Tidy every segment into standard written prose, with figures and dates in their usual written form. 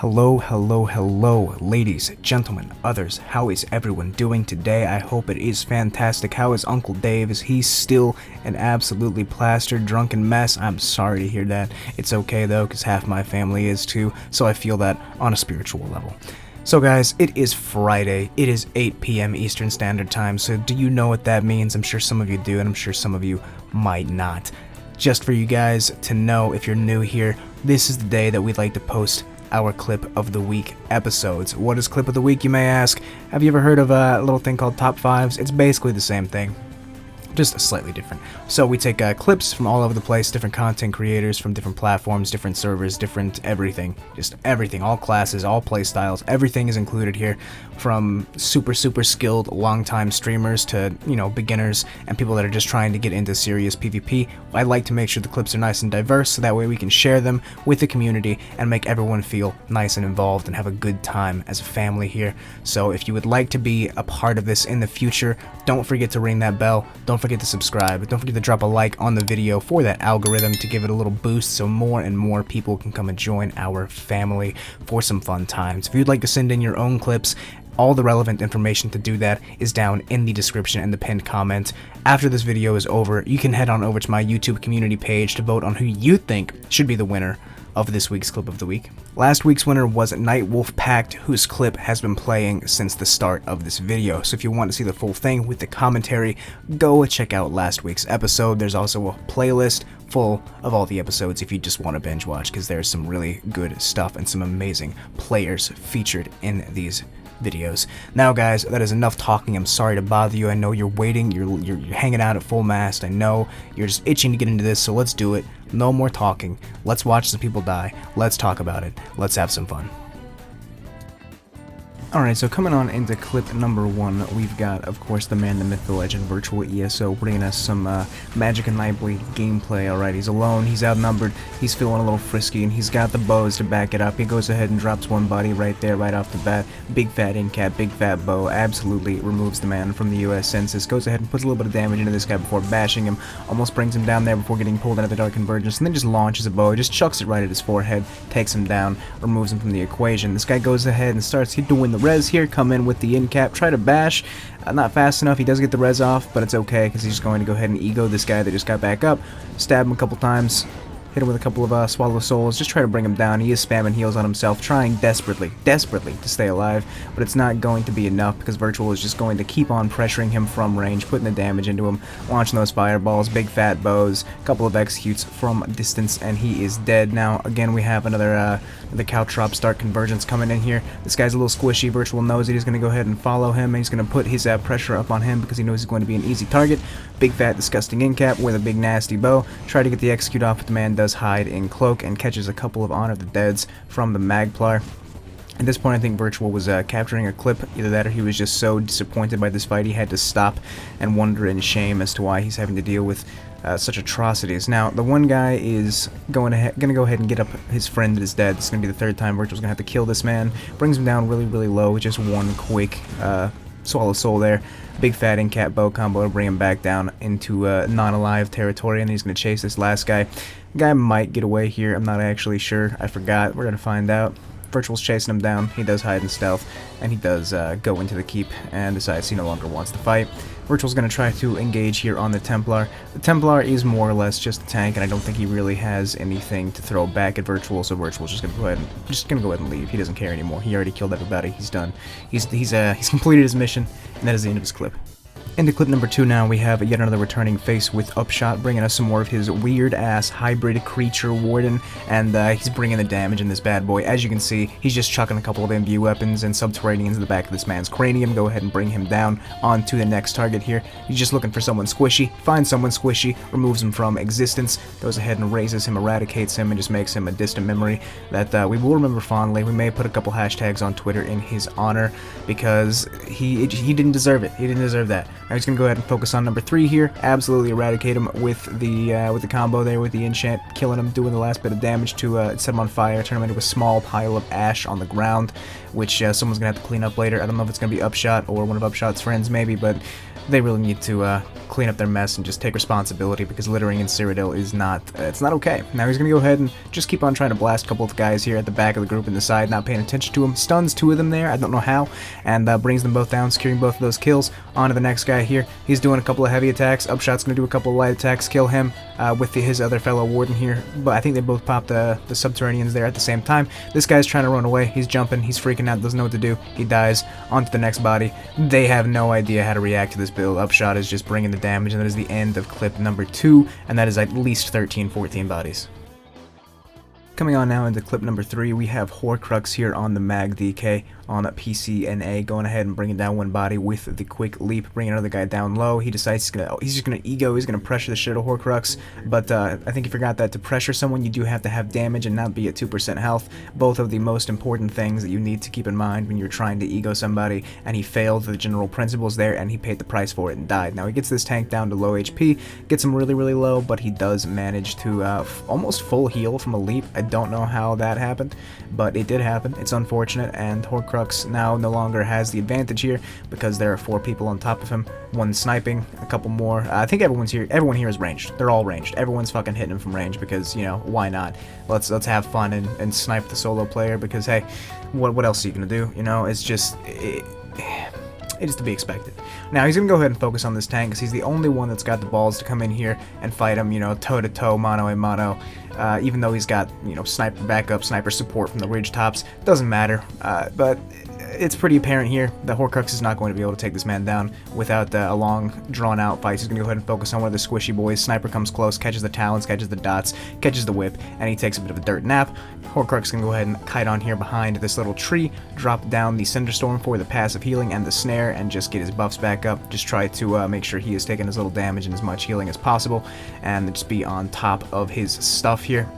Hello, hello, hello, ladies, gentlemen, others. How is everyone doing today? I hope it is fantastic. How is Uncle Dave? Is he still an absolutely plastered, drunken mess? I'm sorry to hear that. It's okay though, because half my family is too, so I feel that on a spiritual level. So guys, it is Friday. It is 8 p.m. Eastern Standard Time, so do you know what that means? I'm sure some of you do, and I'm sure some of you might not. Just for you guys to know, if you're new here, this is the day that we'd like to post our Clip of the Week episodes. What is Clip of the Week, you may ask? Have you ever heard of a little thing called Top 5s? It's basically the same thing, just slightly different. So we take clips from all over the place, different content creators from different platforms, different servers, different everything, just everything, all classes, all play styles, everything is included here, from super skilled long-time streamers to, beginners and people that are just trying to get into serious PvP. I like to make sure the clips are nice and diverse, so that way we can share them with the community and make everyone feel nice and involved and have a good time as a family here. So if you would like to be a part of this in the future, don't forget to ring that bell, don't forget to subscribe, don't forget to drop a like on the video for that algorithm to give it a little boost so more and more people can come and join our family for some fun times. If you'd like to send in your own clips, all the relevant information to do that is down in the description and the pinned comment. After this video is over, you can head on over to my YouTube community page to vote on who you think should be the winner of this week's Clip of the Week. Last week's winner was Nightwolf Pact, whose clip has been playing since the start of this video. So if you want to see the full thing with the commentary, go check out last week's episode. There's also a playlist full of all the episodes if you just want to binge watch, because there's some really good stuff and some amazing players featured in these videos. Now guys, that is enough talking. I'm sorry to bother you. I know you're waiting, you're hanging out at full mast. I know you're just itching to get into this, so let's do it. No more talking. Let's watch some people die. Let's talk about it. Let's have some fun. Alright, so coming on into clip number 1, we've got, of course, the man, the myth, the legend, Virtual ESO, bringing us some Magic and Nightblade gameplay. Alright, he's alone, he's outnumbered, he's feeling a little frisky, and he's got the bows to back it up. He goes ahead and drops one body right there, right off the bat. Big fat in-cap, big fat bow, absolutely removes the man from the US Census. Goes ahead and puts a little bit of damage into this guy before bashing him, almost brings him down there before getting pulled into the Dark Convergence, and then just launches a bow, just chucks it right at his forehead, takes him down, removes him from the equation. This guy goes ahead and starts doing the res here, come in with the in-cap, try to bash, not fast enough. He does get the res off, but it's okay, because he's just going to go ahead and ego this guy that just got back up, stab him a couple times, hit him with a couple of Swallow Souls, just try to bring him down. He is spamming heals on himself, trying desperately to stay alive, but it's not going to be enough, because Virtual is just going to keep on pressuring him from range, putting the damage into him, launching those fireballs, big fat bows, a couple of executes from distance, and he is dead. Now, again, we have another the Caltrops Dark Convergence coming in here. This guy's a little squishy. Virtual knows it. He's going to go ahead and follow him, and he's going to put his pressure up on him because he knows he's going to be an easy target. Big fat disgusting in-cap with a big nasty bow. Try to get the execute off, but the man does hide in cloak and catches a couple of Honor the Deads from the Magplar. At this point, I think Virtual was capturing a clip. Either that or he was just so disappointed by this fight he had to stop and wonder in shame as to why he's having to deal with such atrocities. Now, the one guy is going to go ahead and get up his friend that is dead. This is going to be the third time Virtual's going to have to kill this man. Brings him down really low with just one quick Swallow Soul there. Big fat in-cap bow combo to bring him back down into non-alive territory, and then he's going to chase this last guy. The guy might get away here. I'm not actually sure. I forgot. We're going to find out. Virtual's chasing him down. He does hide in stealth, and he does go into the keep and decides he no longer wants to fight. Virtual's going to try to engage here on the Templar. The Templar is more or less just a tank, and I don't think he really has anything to throw back at Virtual, so Virtual's just going to go ahead and leave. He doesn't care anymore. He already killed everybody. He's done. He's completed his mission, and that is the end of his clip. Into clip number 2 now, we have yet another returning face with Upshot, bringing us some more of his weird-ass hybrid creature warden, and he's bringing the damage in this bad boy. As you can see, he's just chucking a couple of imbue weapons and subterraneans in the back of this man's cranium. Go ahead and bring him down onto the next target here. He's just looking for someone squishy, finds someone squishy, removes him from existence, goes ahead and raises him, eradicates him, and just makes him a distant memory that we will remember fondly. We may put a couple hashtags on Twitter in his honor, because he didn't deserve it. He didn't deserve that. Now he's gonna go ahead and focus on number 3 here. Absolutely eradicate him with the combo there, with the enchant, killing him, doing the last bit of damage to set him on fire, turn him into a small pile of ash on the ground, which someone's gonna have to clean up later. I don't know if it's gonna be Upshot or one of Upshot's friends maybe, but they really need to clean up their mess and just take responsibility, because littering in Cyrodiil is not, it's not okay. Now he's gonna go ahead and just keep on trying to blast a couple of guys here at the back of the group and the side, not paying attention to him. Stuns 2 of them there, I don't know how, and brings them both down, securing both of those kills. On to the next guy here. He's doing a couple of heavy attacks. Upshot's gonna do a couple of light attacks, kill him with his other fellow warden here, but I think they both popped the subterraneans there at the same time. This guy's trying to run away. He's jumping, he's freaking out, doesn't know what to do. He dies. On to the next body. They have no idea how to react to this build. Upshot is just bringing the damage, and that is the end of clip number 2, and that is at least 13-14 bodies. Coming on now into clip number 3, we have Hoarcrux here on the Mag DK on PCNA, going ahead and bringing down one body with the quick leap, bringing another guy down low. He decides he's just gonna ego, he's gonna pressure the shit out of Hoarcrux, but I think he forgot that to pressure someone, you do have to have damage and not be at 2% health. Both of the most important things that you need to keep in mind when you're trying to ego somebody, and he failed the general principles there, and he paid the price for it and died. Now he gets this tank down to low HP, gets him really, really low, but he does manage to almost full heal from a leap. I don't know how that happened, but it did happen. It's unfortunate, and Hoarcrux now no longer has the advantage here because there are 4 people on top of him, one sniping, a couple more. I think everyone here is ranged. They're all ranged. Everyone's fucking hitting him from range because, you know, why not? Let's have fun and snipe the solo player, because hey, what else are you gonna do? You know, it's just it is to be expected. Now he's gonna go ahead and focus on this tank because he's the only one that's got the balls to come in here and fight him, you know, toe to toe, mano a mano. Even though he's got, you know, sniper backup, sniper support from the ridge tops, doesn't matter. But it's pretty apparent here that Hoarcrux is not going to be able to take this man down without a long, drawn-out fight. He's going to go ahead and focus on one of the squishy boys. Sniper comes close, catches the talons, catches the dots, catches the whip, and he takes a bit of a dirt nap. Hoarcrux is going to go ahead and kite on here behind this little tree, drop down the Cinderstorm for the passive healing and the snare, and just get his buffs back up. Just try to make sure he is taking as little damage and as much healing as possible, and just be on top of his stuff here.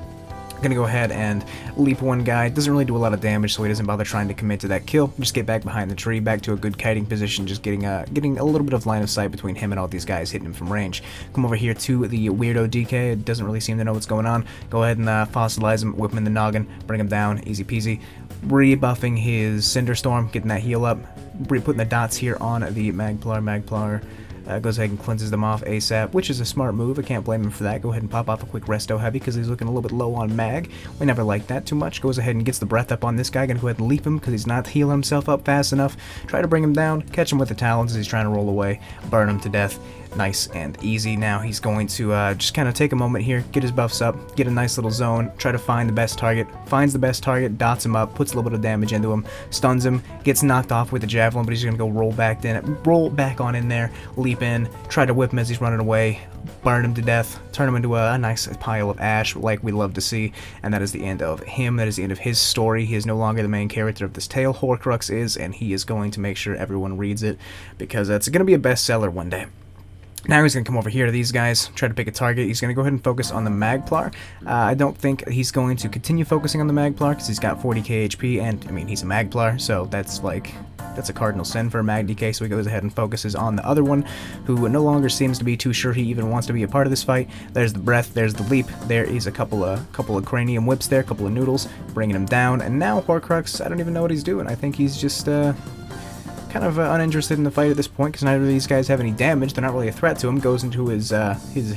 Gonna go ahead and leap one guy. Doesn't really do a lot of damage, so he doesn't bother trying to commit to that kill. Just get back behind the tree, back to a good kiting position, just getting a little bit of line of sight between him and all these guys hitting him from range. Come over here to the weirdo DK. It doesn't really seem to know what's going on. Go ahead and fossilize him, whip him in the noggin, bring him down, easy peasy. Rebuffing his Cinderstorm, getting that heal up, putting the dots here on the Magplar. Goes ahead and cleanses them off ASAP, which is a smart move. I can't blame him for that. Go ahead and pop off a quick resto heavy because he's looking a little bit low on mag. We never like that too much. Goes ahead and gets the breath up on this guy. Gonna go ahead and leap him because he's not healing himself up fast enough. Try to bring him down, catch him with the talons as he's trying to roll away, burn him to death. Nice and easy. Now he's going to just kind of take a moment here, get his buffs up, get a nice little zone, try to find the best target, finds the best target, dots him up, puts a little bit of damage into him, stuns him, gets knocked off with the javelin, but he's going to go roll back on in there, leap in, try to whip him as he's running away, burn him to death, turn him into a nice pile of ash like we love to see, and that is the end of him. That is the end of his story. He is no longer the main character of this tale. Hoarcrux is, and he is going to make sure everyone reads it because it's going to be a bestseller one day. Now he's going to come over here to these guys, try to pick a target. He's going to go ahead and focus on the Magplar. I don't think he's going to continue focusing on the Magplar because he's got 40k HP, and I mean, he's a Magplar, so that's a cardinal sin for a Mag DK, so he goes ahead and focuses on the other one, who no longer seems to be too sure he even wants to be a part of this fight. There's the breath, there's the leap, there is a couple of cranium whips there, a couple of noodles, bringing him down, and now Hoarcrux, I don't even know what he's doing. I think he's just, kind of uninterested in the fight at this point because neither of these guys have any damage. They're not really a threat to him. Goes into his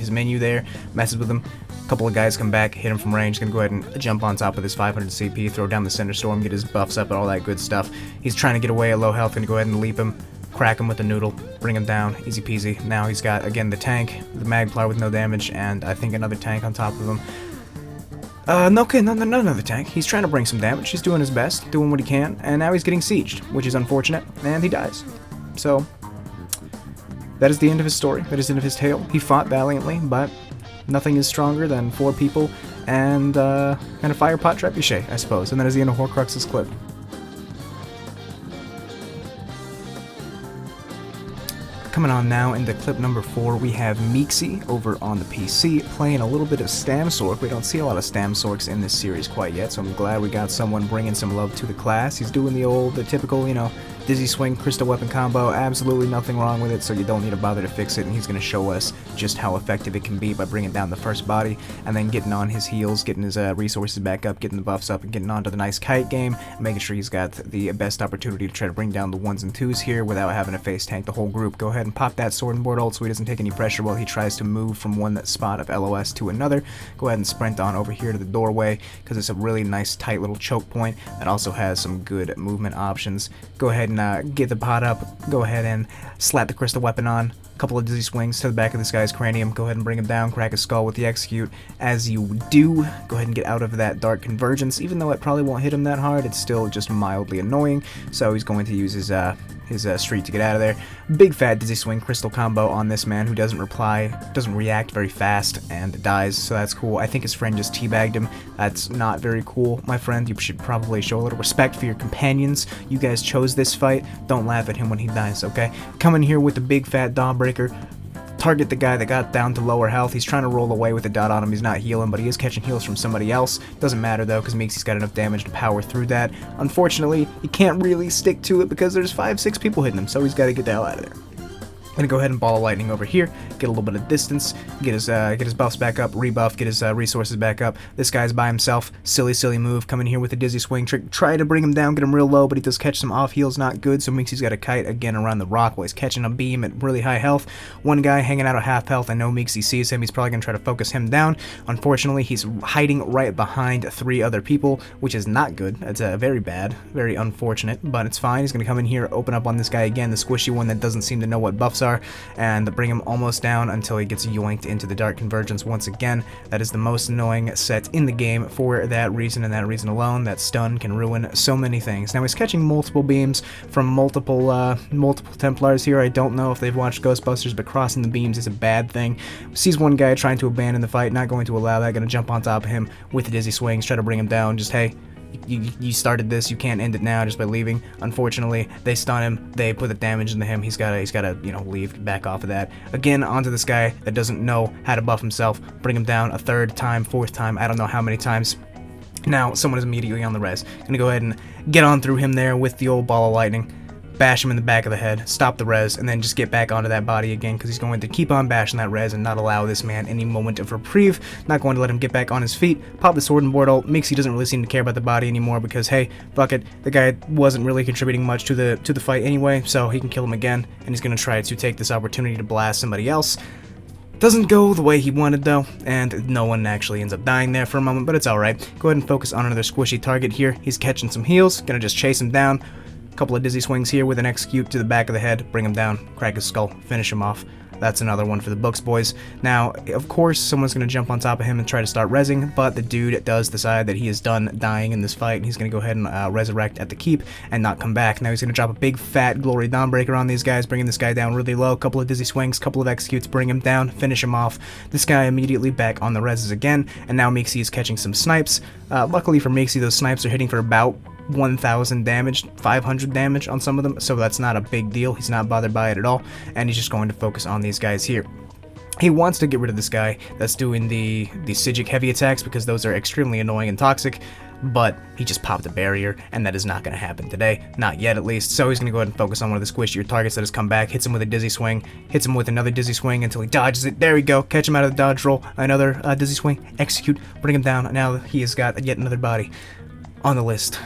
menu there, messes with him. A couple of guys come back, hit him from range. Gonna go ahead and jump on top of this 500 CP, throw down the Cinderstorm, get his buffs up and all that good stuff. He's trying to get away at low health. Gonna go ahead and leap him, crack him with the noodle, bring him down, easy peasy. Now he's got again the tank, the Magplar with no damage, and I think another tank on top of him. No, not another tank. He's trying to bring some damage. He's doing his best, doing what he can, and now he's getting sieged, which is unfortunate, and he dies. So, that is the end of his story. That is the end of his tale. He fought valiantly, but nothing is stronger than 4 people and a fire pot trebuchet, I suppose. And that is the end of Hoarcrux's clip. Coming on now into clip number 4, we have Meaxy over on the PC playing a little bit of Stamsork. We don't see a lot of Stamsorks in this series quite yet, so I'm glad we got someone bringing some love to the class. He's doing the typical, Dizzy Swing, Crystal Weapon combo, absolutely nothing wrong with it, so you don't need to bother to fix it, and he's going to show us just how effective it can be by bringing down the first body, and then getting on his heals, getting his resources back up, getting the buffs up, and getting onto the nice kite game, making sure he's got the best opportunity to try to bring down the 1s and 2s here without having to face tank the whole group. Go ahead and pop that sword and board ult so he doesn't take any pressure while he tries to move from one spot of LOS to another. Go ahead and sprint on over here to the doorway because it's a really nice tight little choke point that also has some good movement options. Go ahead and get the pot up, go ahead and slap the crystal weapon on, a couple of dizzy swings to the back of this guy's cranium, go ahead and bring him down, crack his skull with the execute. As you do, go ahead and get out of that dark convergence. Even though it probably won't hit him that hard, it's still just mildly annoying, so he's going to use his street to get out of there. Big fat dizzy swing crystal combo on this man who doesn't react very fast and dies, so that's cool. I think his friend just teabagged him. That's not very cool, my friend. You should probably show a little respect for your companions. You guys chose this fight. Don't laugh at him when he dies, okay? Coming here with the big fat dawn breaker. Target the guy that got down to lower health. He's trying to roll away with a dot on him. He's not healing, but he is catching heals from somebody else. Doesn't matter though, because Meaxy's got enough damage to power through that. Unfortunately, he can't really stick to it because there's 5-6 people hitting him, so he's got to get the hell out of there. Gonna go ahead and ball of lightning over here, get a little bit of distance, get his buffs back up, rebuff, get his resources back up. This guy's by himself, silly move, come in here with a dizzy swing trick, try to bring him down, get him real low, but he does catch some off heals, not good, so Meaxy's got a kite again around the rock while he's catching a beam at really high health. One guy hanging out at half health, I know Meaxy sees him, he's probably gonna try to focus him down. Unfortunately, he's hiding right behind 3 other people, which is not good. That's very bad, very unfortunate, but it's fine. He's gonna come in here, open up on this guy again, the squishy one that doesn't seem to know what buffs are, and bring him almost down until he gets yoinked into the dark convergence once again. That is the most annoying set in the game for that reason and that reason alone. That stun can ruin so many things. Now he's catching multiple beams from multiple Templars here. I don't know if they've watched Ghostbusters, but crossing the beams is a bad thing. Sees one guy trying to abandon the fight, not going to allow that, gonna jump on top of him with the dizzy swings, try to bring him down. Just, hey, you started this, you can't end it now just by leaving. Unfortunately, they stun him, they put the damage into him, he's gotta you know, leave, back off of that. Again, onto this guy that doesn't know how to buff himself, bring him down a 3rd time, 4th time, I don't know how many times. Now, someone is immediately on the res. Gonna go ahead and get on through him there with the old ball of lightning. Bash him in the back of the head, stop the res, and then just get back onto that body again, because he's going to keep on bashing that res and not allow this man any moment of reprieve. Not going to let him get back on his feet. Pop the sword and board ult. Meaxy doesn't really seem to care about the body anymore because, hey, fuck it, the guy wasn't really contributing much to the fight anyway, so he can kill him again, and he's going to try to take this opportunity to blast somebody else. Doesn't go the way he wanted though, and no one actually ends up dying there for a moment, but it's alright. Go ahead and focus on another squishy target here. He's catching some heals, gonna just chase him down. Couple of dizzy swings here with an execute to the back of the head, bring him down, crack his skull, finish him off. That's another one for the books, boys. Now, of course, someone's going to jump on top of him and try to start rezzing, but the dude does decide that he is done dying in this fight, and he's going to go ahead and resurrect at the keep and not come back. Now he's going to drop a big fat glory dawnbreaker on these guys, bringing this guy down really low. Couple of dizzy swings, couple of executes, bring him down, finish him off. This guy immediately back on the reses again, and now Meaxy is catching some snipes. Luckily for Meaxy, those snipes are hitting for about 1,000 damage, 500 damage on some of them, so that's not a big deal. He's not bothered by it at all, and he's just going to focus on these guys here. He wants to get rid of this guy that's doing the Psijic heavy attacks because those are extremely annoying and toxic, but he just popped a barrier, and that is not going to happen today. Not yet, at least. So he's going to go ahead and focus on one of the squishier targets that has come back, hits him with a dizzy swing, hits him with another dizzy swing until he dodges it. There we go. Catch him out of the dodge roll. Another dizzy swing, execute, bring him down. Now he has got yet another body on the list.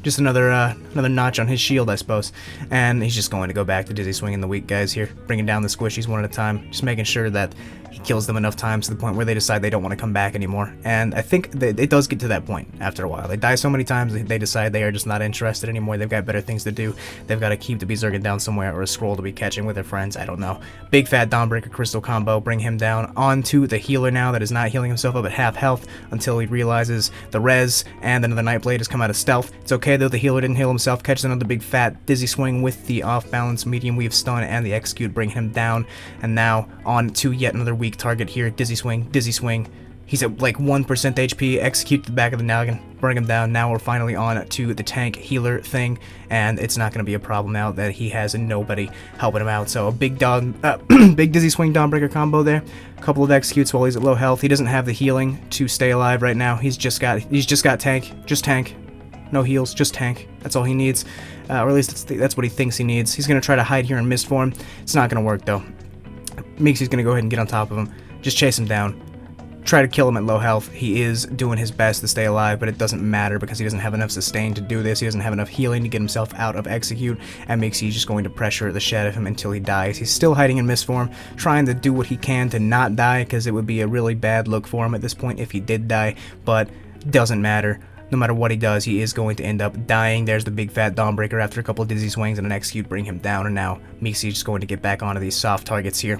Just another notch on his shield, I suppose. And he's just going to go back to dizzy swinging the weak guys here, bringing down the squishies one at a time, just making sure that he kills them enough times to the point where they decide they don't want to come back anymore. And I think that it does get to that point after a while. They die so many times they decide they are just not interested anymore. They've got better things to do. They've got to keep the Berserker down somewhere or a scroll to be catching with their friends. I don't know. Big fat Dawnbreaker crystal combo, bring him down onto the healer now that is not healing himself up at half health until he realizes the res and another Nightblade has come out of stealth. It's okay though, the healer didn't heal himself, catches another big fat dizzy swing with the off balance medium weave stun and the execute, bring him down. And now on to yet another weak target here. Dizzy swing, dizzy swing. He's at like 1% HP, execute the back of the noggin, bring him down. Now we're finally on to the tank healer thing, and it's not going to be a problem now that he has nobody helping him out. So a big big dizzy swing Dawnbreaker combo there. A couple of executes while he's at low health. He doesn't have the healing to stay alive right now. He's just got tank, just tank. no heals, just tank. That's all he needs, or at least that's what he thinks he needs. He's gonna try to hide here in mist form. It's not gonna work though. Meaxy's gonna go ahead and get on top of him, just chase him down. Try to kill him at low health. He is doing his best to stay alive, but it doesn't matter because he doesn't have enough sustain to do this. He doesn't have enough healing to get himself out of execute, and Meaxy is just going to pressure the shit out of him until he dies. He's still hiding in mist form, trying to do what he can to not die, because it would be a really bad look for him at this point if he did die, but doesn't matter. No matter what he does, he is going to end up dying. There's the big fat Dawnbreaker after a couple of dizzy swings and an execute bring him down, and now Meaxy is just going to get back onto these soft targets here,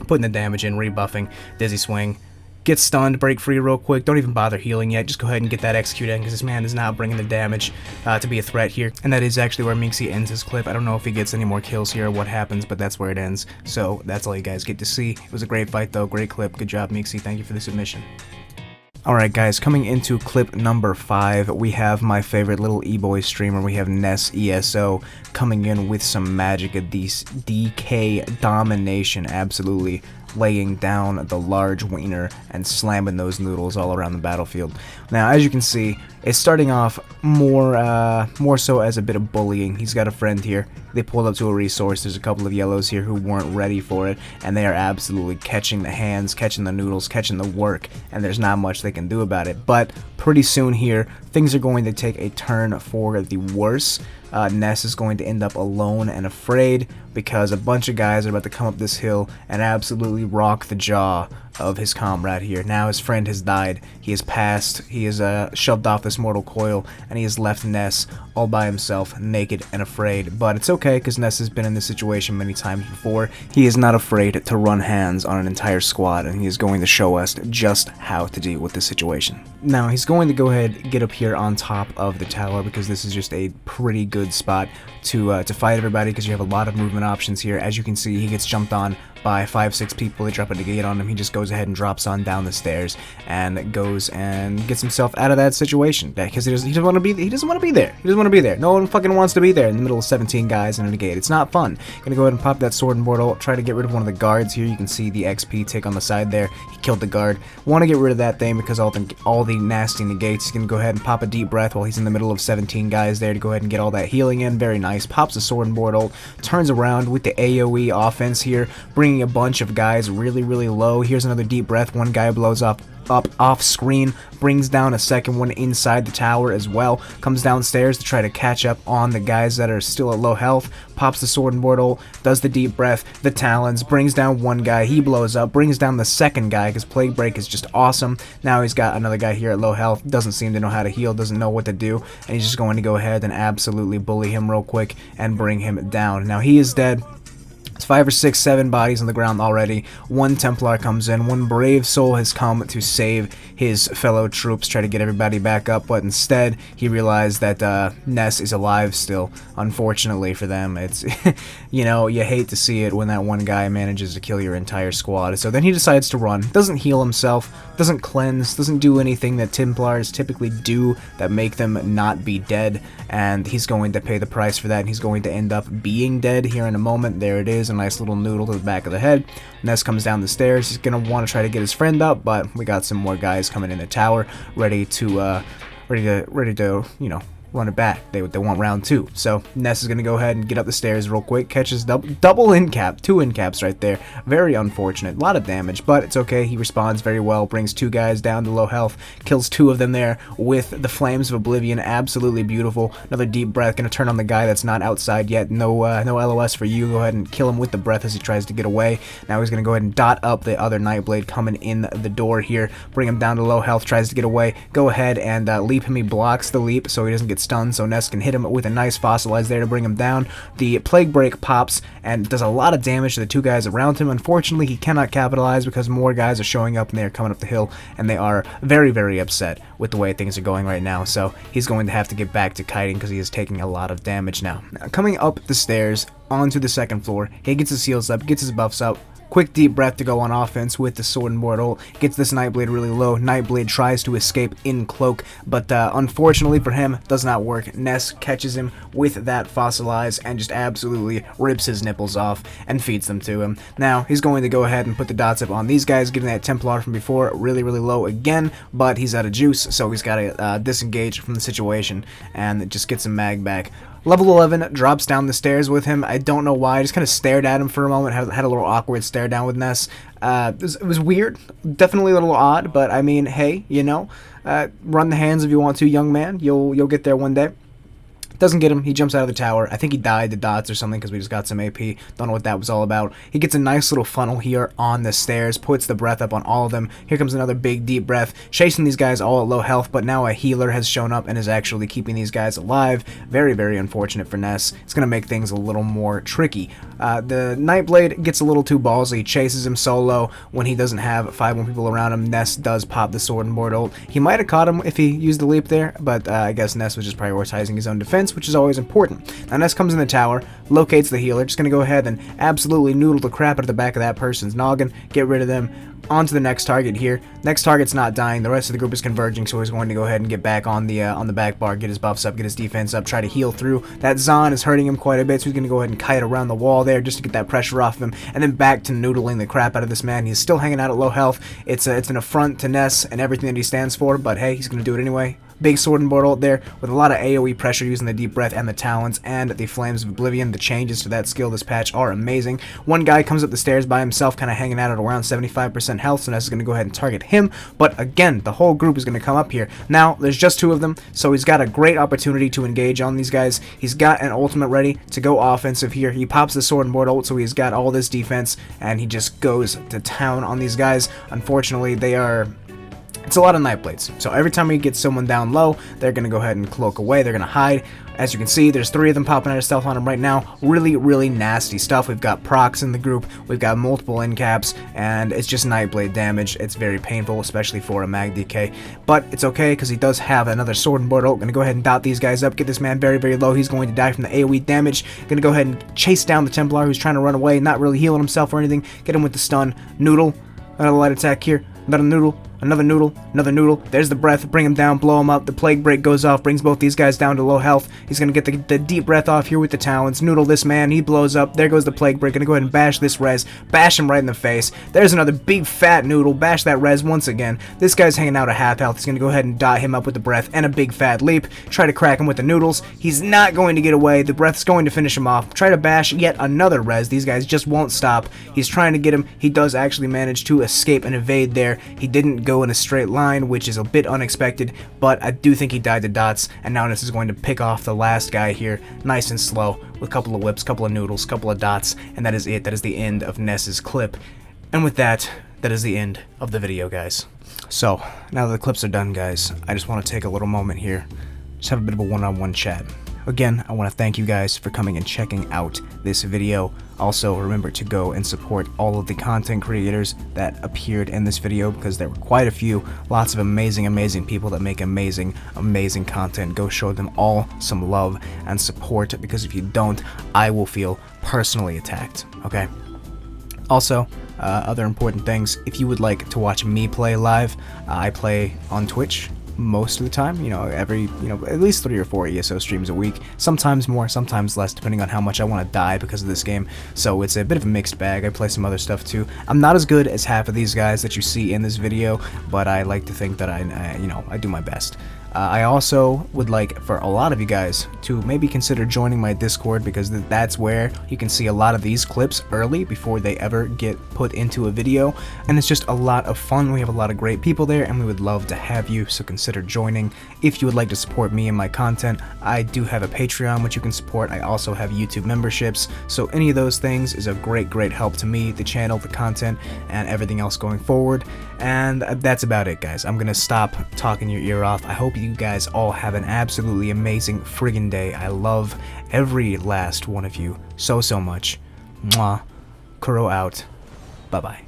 putting the damage in, rebuffing, dizzy swing. Get stunned, break free real quick, don't even bother healing yet, just go ahead and get that execute in because this man is not bringing the damage to be a threat here. And that is actually where Meaxy ends his clip. I don't know if he gets any more kills here or what happens, but that's where it ends. So that's all you guys get to see. It was a great fight though, great clip, good job Meaxy, thank you for the submission. Alright guys, coming into clip number 5, we have my favorite little e-boy streamer, we have Nes ESO, coming in with some magic of these DK domination, absolutely laying down the large wiener and slamming those noodles all around the battlefield. Now, as you can see, it's starting off more so as a bit of bullying. He's got a friend here. They pulled up to a resource. There's a couple of yellows here who weren't ready for it, and they are absolutely catching the hands, catching the noodles, catching the work, and there's not much they can do about it. But pretty soon here, things are going to take a turn for the worse. Nes is going to end up alone and afraid because a bunch of guys are about to come up this hill and absolutely rock the jaw of his comrade here. Now his friend has died, he has passed, he is shoved off this mortal coil, and he has left Nes all by himself, naked and afraid. But it's okay because Nes has been in this situation many times before. He is not afraid to run hands on an entire squad, and he is going to show us just how to deal with this situation. Now he's going to go ahead and get up here on top of the tower because this is just a pretty good spot to fight everybody because you have a lot of movement options here. As you can see, he gets jumped on by 5-6 people. They drop a negate on him. He just goes ahead and drops on down the stairs and goes and gets himself out of that situation because he doesn't want to be there. He doesn't want to be there. No one fucking wants to be there in the middle of 17 guys in a negate. It's not fun. Gonna go ahead and pop that sword and mortal. Try to get rid of one of the guards here. You can see the XP tick on the side there. He killed the guard. Want to get rid of that thing because all the nasty negates. He's gonna go ahead and pop a deep breath while he's in the middle of 17 guys there to go ahead and get all that healing in. Very nice. Pops a sword and mortal. Turns around with the AoE offense here, bringing a bunch of guys really low. Here's another deep breath. One guy blows up off screen, brings down a second one inside the tower as well, comes downstairs to try to catch up on the guys that are still at low health, pops the sword and mortal, does the deep breath, the talons, brings down one guy, he blows up, brings down the second guy because plague break is just awesome. Now he's got another guy here at low health, doesn't seem to know how to heal, doesn't know what to do, and he's just going to go ahead and absolutely bully him real quick and bring him down. Now he is dead. It's 5 or 6, 7 bodies on the ground already. One Templar comes in. One brave soul has come to save his fellow troops, try to get everybody back up, but instead he realized that Nes is alive still. Unfortunately for them, it's you know, you hate to see it when that one guy manages to kill your entire squad. So then he decides to run. Doesn't heal himself, doesn't cleanse, doesn't do anything that Templars typically do that make them not be dead, and he's going to pay the price for that, and he's going to end up being dead here in a moment. There it is. A nice little noodle to the back of the head. Nes comes down the stairs. He's gonna want to try to get his friend up, but we got some more guys coming in the tower, ready to you know, run it back. They want round 2. So Nes is gonna go ahead and get up the stairs real quick, catches double in cap, 2 in caps right there. Very unfortunate, a lot of damage, but it's okay. He responds very well, brings 2 guys down to low health, kills 2 of them there with the flames of oblivion. Absolutely beautiful. Another deep breath, gonna turn on the guy that's not outside yet. No LOS for you. Go ahead and kill him with the breath as he tries to get away. Now he's gonna go ahead and dot up the other Nightblade coming in the door here, bring him down to low health, tries to get away. Go ahead and leap him. He blocks the leap so he doesn't get stunned, so Nes can hit him with a nice fossilize there to bring him down. The plague break pops and does a lot of damage to the 2 guys around him. Unfortunately, he cannot capitalize because more guys are showing up and they are coming up the hill, and they are very upset with the way things are going right now. So he's going to have to get back to kiting because he is taking a lot of damage now. Coming up the stairs onto the 2nd floor, he gets his heals up, gets his buffs up, quick deep breath to go on offense with the sword and board ult, gets this Nightblade really low. Nightblade tries to escape in cloak, but unfortunately for him, does not work. Nes catches him with that fossilize and just absolutely rips his nipples off and feeds them to him. Now, he's going to go ahead and put the dots up on these guys, getting that Templar from before really, really low again, but he's out of juice, so he's got to disengage from the situation and just get some mag back. Level 11 drops down the stairs with him. I don't know why. I just kind of stared at him for a moment. Had a little awkward stare down with Nes. It was weird. Definitely a little odd, but I mean, hey, you know, run the hands if you want to, young man. You'll get there one day. Doesn't get him. He jumps out of the tower. I think he died to dots or something because we just got some AP. Don't know what that was all about. He gets a nice little funnel here on the stairs. Puts the breath up on all of them. Here comes another big deep breath. Chasing these guys all at low health, but now a healer has shown up and is actually keeping these guys alive. Very, very unfortunate for Nes. It's going to make things a little more tricky. The Nightblade gets a little too ballsy. Chases him solo when he doesn't have 5 more people around him. Nes does pop the sword and board ult. He might have caught him if he used the leap there, but I guess Nes was just prioritizing his own defense, which is always important. Now Nes comes in the tower, locates the healer, just gonna go ahead and absolutely noodle the crap out of the back of that person's noggin, get rid of them, onto the next target here. Next target's not dying, the rest of the group is converging, so he's going to go ahead and get back on the back bar, get his buffs up, get his defense up, try to heal through. That Zon is hurting him quite a bit, so he's gonna go ahead and kite around the wall there just to get that pressure off of him, and then back to noodling the crap out of this man. He's still hanging out at low health. It's an affront to Nes and everything that he stands for, but hey, he's gonna do it anyway. Big sword and board ult there with a lot of AoE pressure using the deep breath and the talons and the flames of oblivion. The changes to that skill this patch are amazing. One guy comes up the stairs by himself, kind of hanging out at around 75% health, so Nes is going to go ahead and target him, but again, the whole group is going to come up here. Now, there's just 2 of them, so he's got a great opportunity to engage on these guys. He's got an ultimate ready to go offensive here. He pops the sword and board ult, so he's got all this defense, and he just goes to town on these guys. Unfortunately, it's a lot of Nightblades, so every time we get someone down low, they're going to go ahead and cloak away, they're going to hide. As you can see, there's 3 of them popping out of stealth on him right now. Really, really nasty stuff. We've got procs in the group, we've got multiple end caps, and it's just Nightblade damage. It's very painful, especially for a mag DK, but it's okay because he does have another sword and board ult. Going to go ahead and dot these guys up, get this man very, very low. He's going to die from the AoE damage. Going to go ahead and chase down the Templar who's trying to run away, not really healing himself or anything. Get him with the stun. Noodle. Another light attack here. Another noodle. Another noodle, another noodle. There's the breath. Bring him down, blow him up. The plague break goes off, brings both these guys down to low health. He's going to get the deep breath off here with the talons. Noodle this man. He blows up. There goes the plague break. Going to go ahead and bash this res. Bash him right in the face. There's another big fat noodle. Bash that res once again. This guy's hanging out at half health. He's going to go ahead and dot him up with the breath and a big fat leap. Try to crack him with the noodles. He's not going to get away. The breath's going to finish him off. Try to bash yet another res. These guys just won't stop. He's trying to get him. He does actually manage to escape and evade there. He didn't go in a straight line, which is a bit unexpected, but I do think he died to dots, and now Nes is going to pick off the last guy here, nice and slow, with a couple of whips, couple of noodles, couple of dots, and that is it. That is the end of Nes's clip. And with that, that is the end of the video, guys. So, now that the clips are done, guys, I just want to take a little moment here, just have a bit of a one-on-one chat. Again, I want to thank you guys for coming and checking out this video. Also, remember to go and support all of the content creators that appeared in this video, because there were quite a few. Lots of amazing people that make amazing content. Go show them all some love and support, because if you don't, I will feel personally attacked, okay? Also, other important things, if you would like to watch me play live, I play on Twitch most of the time, at least 3 or 4 ESO streams a week, sometimes more, sometimes less, depending on how much I want to die because of this game. So it's a bit of a mixed bag. I play some other stuff too. I'm not as good as half of these guys that you see in this video, but I like to think that I do my best. I also would like for a lot of you guys to maybe consider joining my Discord, because that's where you can see a lot of these clips early before they ever get put into a video, and it's just a lot of fun. We have a lot of great people there, and we would love to have you, so consider joining. If you would like to support me and my content, I do have a Patreon which you can support. I also have YouTube memberships, so any of those things is a great help to me, the channel, the content, and everything else going forward. And that's about it, guys. I'm gonna stop talking your ear off. I hope you guys all have an absolutely amazing friggin' day. I love every last one of you so much. Mwah. Kuro out. Bye-bye.